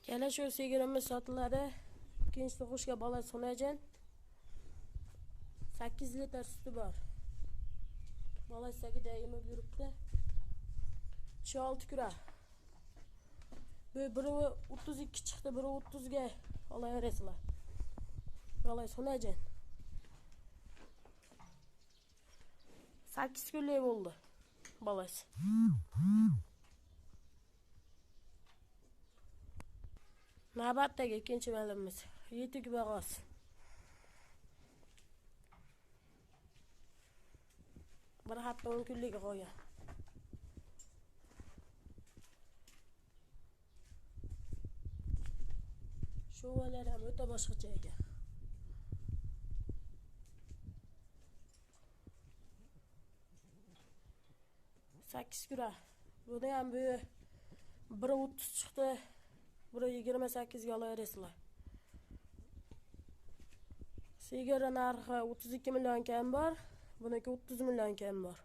Yana shu sigirimiz sotiladi. Ikkinchi tug'ishga bola so'najan. 8 litr suti bor. Bola sakida emib yuribdi. 6 kura. Bu biri 32 chiqdi, biri 30 ga olaverasizlar. Bola so'najan. 8 kunlik bo'ldi bolasi. Navbatdagi ikkinchi malimiz yetuk bag'os. Bir hafta 10 kunlik g'oya. Sho'valar ham o'ta boshqacha ekan. Sakkiz kura. Buni ham bu biri 30 chiqdi. Biri 28 ga olaverasizlar. Sigara narxi 32 million kam bor. Buniki 30 million kam bor.